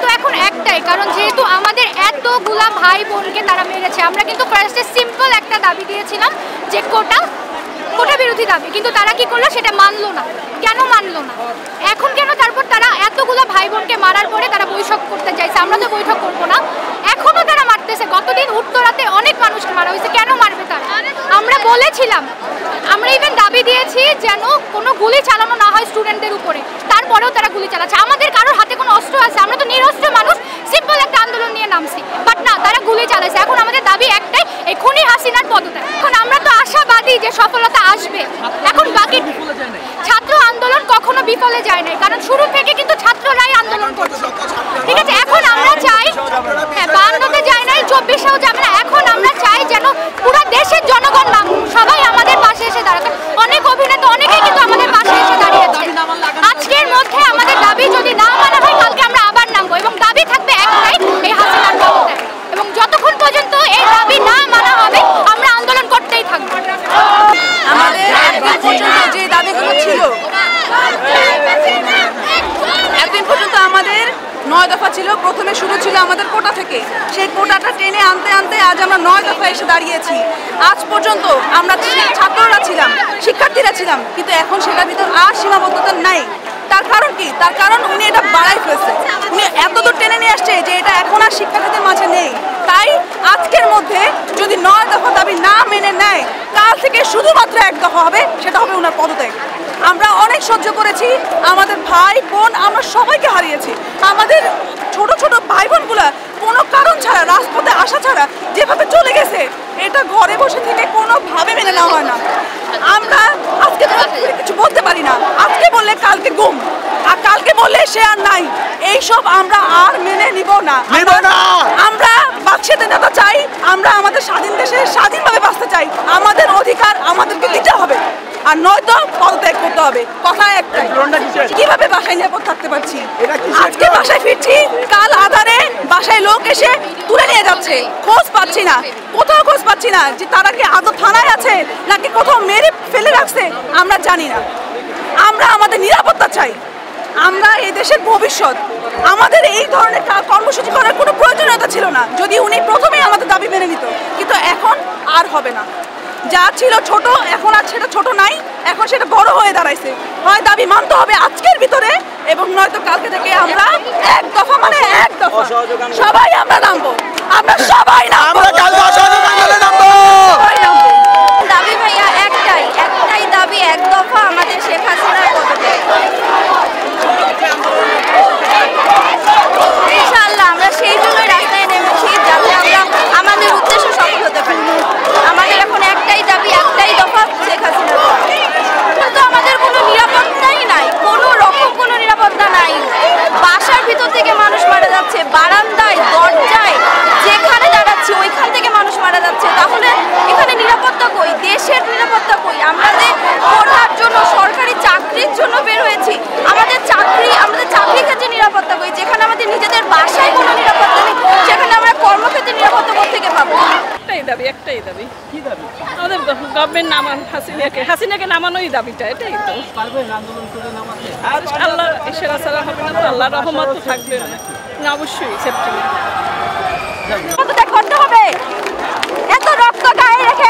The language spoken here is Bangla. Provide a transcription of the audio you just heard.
তো এখন একটাই কারণ যেহেতু আমাদের এতগুলা ভাই বোনকে তারা মেরেছে, আমরা কিন্তু ফার্স্টে সিম্পল একটা দাবি দিয়েছিলাম যে কোটা বিরোধী দাবি, কিন্তু তারা কি করলো সেটা মানলো না। কেন মানলো না এখন, কেন তারপর তারা এতগুলা ভাই বোনকে মারার পরে তারা বৈঠক করতে চাইছে? আমরা তো বৈঠক করবো না, এখনো তারা মারতেছে। গতদিন উত্তরাতে অনেক মানুষকে মারা হয়েছে, কেন মারবে তারা? আমরা বলেছিলাম, আমরা ইভেন দাবি দিয়েছি যেন কোনো গুলি চালানো না হয় স্টুডেন্টদের উপরে, তারপরেও তারা গুলি চালাচ্ছে। আমাদের কারোর হাতে কোনো অস্ত্র আছে? আমরা তো নিরস্ত্র মানুষ, সিম্পল একটা আন্দোলন নিয়ে নামছি, বাট না, তারা গুলি চালাচ্ছে। এখন আমাদের দাবি একটাই, এই খুনি হাসিনার পদত্যাগ। এখন আমরা তো আশাবাদী যে সফলতা আসবে। এখন বাকি ছাত্র আন্দোলন কখনো বিফলে যায় নাই, কারণ শুরু থেকে কিন্তু ছাত্ররাই আন্দোলন করছে, ঠিক আছে? এখন আমরা চাই, হ্যাঁ 52-তে যায় নাই, 24-এও যাবে না। এখন আমরা চাই যেন পুরো দেশের জনগণ সবাই আমাদের পাশে এসে দাঁড়াবে। অনেক অভিনেতা অনেকেই কিন্তু আমাদের পাশে এসে দাঁড়িয়েছে। আজকের মধ্যে আমাদের দাবি যদি না মানা হয়, কালকে আমরা আবার নামবো এবং দাবি থাকবে একটাই, এই হাসিনার পদত্যাগ। এবং যতক্ষণ পর্যন্ত এই দাবি না মানা হবে আমরা আন্দোলন করতেই থাকবো। আমাদের যে দাবিগুলো ছিল এতদিন পর্যন্ত আমাদের 9 দফা ছিল। প্রথমে শুরু ছিল আমাদের কোটা থেকে, সেই কোটাটা টেনে আনতে আনতে আজ আমরা 9 দফায় এসে দাঁড়িয়েছি। আজ পর্যন্ত আমরা ছাত্ররা ছিলাম, শিক্ষার্থীরা ছিলাম, কিন্তু এখন সেটার ভিতর আর সীমাবদ্ধতা নাই। তার কারণ কি? তার কারণ উনি এটা বাড়াই ফেলছে, উনি এতদূর টেনে নিয়ে আসছে যে এটা এখন আর শিক্ষার্থীদের মাঝে নেই। তাই আজকের মধ্যে যদি 9 দফা দাবি না মেনে নেয়, কাল থেকে শুধুমাত্র 1 দফা হবে, সেটা হবে ওনার পদত্যাগ। আমরা অনেক সহ্য করেছি, আমাদের ভাই বোন আমরা সবাইকে হারিয়েছি। আমাদের ছোট ছোট ভাই বোনগুলা কোনো কারণ ছাড়া, রাজপথে আসা ছাড়া যেভাবে চলে গেছে, এটা ঘরে বসে থেকে কোনোভাবে মেনে নেওয়া হয় না। আমরা আজকে কিছু বলতে পারি না, আজকে বললে কালকে গুম, আর কালকে বললে সে আর নাই। এইসব আমরা আর মেনে নিব না। আমরা বাকশাতে নেতা চাই, আমরা আমাদের স্বাধীন দেশে স্বাধীনভাবে বাঁচতে চাই। আমাদের অধিকার আমাদেরকে দিতে হবে, আর নয়তো পদত্যাগ করতে হবে। কথা একটাই, কিভাবে বাসায় নিরাপদ থাকতে পারছি? আজকে বাসায় ফিরছি, কাল আধারে বাসায় লোক এসে তুলে নিয়ে যাচ্ছে, খোঁজ পাচ্ছি না, কোথাও খোঁজ পাচ্ছি না যে তারা কি আদৌ থানায় আছে নাকি কোথাও মেরে ফেলে রাখছে, আমরা জানি না। আমরা আমাদের নিরাপত্তা চাই, আমরা এই দেশের ভবিষ্যৎ। আমাদের এই ধরনের কর্মসূচি করার কোনো প্রয়োজনীয়তা ছিল না যদি উনি প্রথমেই আমাদের দাবি মেনে নিত, কিন্তু এখন আর হবে না। যা ছিল ছোট, এখন আর সেটা ছোট নাই, এখন সেটা বড় হয়ে দাঁড়াইছে। হয় দাবি মানতে হবে আজকের ভিতরে, এবং নয়তো কালকে থেকে আমরা 1 দফা মানে 1 দফা সবাই আমরা নামবো, আমরা সবাই নামবো। দাবি ভাইয়া একটাই দাবি, 1 দফা, আমাদের শেখ হাসিনার পদত্যাগ। ইনশাআল্লাহ আমরা সেই জন্যই রাস্তায় নেমেছি, যাতে আমরা আমাদের উদ্দেশ্য সফল হতে পারি। আমাদের এখন একটাই দাবি, একটাই দফা, শেখ হাসিনার পদত্যাগ। কিন্তু আমাদের কোনো নিরাপত্তাই নাই, কোনো রকম কোনো নিরাপত্তা নাই। বাসার ভিতর থেকে মানুষ মারা যাচ্ছে, বারান্দায়, দরজায়, যেখানে দাঁড়াচ্ছি ওইখান থেকে মানুষ মারা যাচ্ছে। তাহলে এখানে নিরাপত্তা কই? দেশের নিরাপত্তা কই? আমরা যে পড়ার জন্য, সরকারি চাকরির জন্য বের হয়েছি, আমাদের চাকরি ক্ষেত্রে নিরাপত্তা কই? যেখানে আমাদের নিজেদের বাসায় কোনো নিরাপত্তা নেই, সেখানে আমরা কর্মক্ষেত্রে নিরাপত্তা কোত্থেকে পাবো? একটাই দাবি। কি দাবি? আমাদের গভর্নমেন্ট নামান হাসিনাকে নামানোই দাবিটা, এটাই তো। আল্লাহ ইশারা ছাড়া হবে না, তো আল্লাহ রহমত তো থাকবে না, অবশ্যই সেপ্টেম্বর করতে হবে। এত রক্ত গায়ে রেখে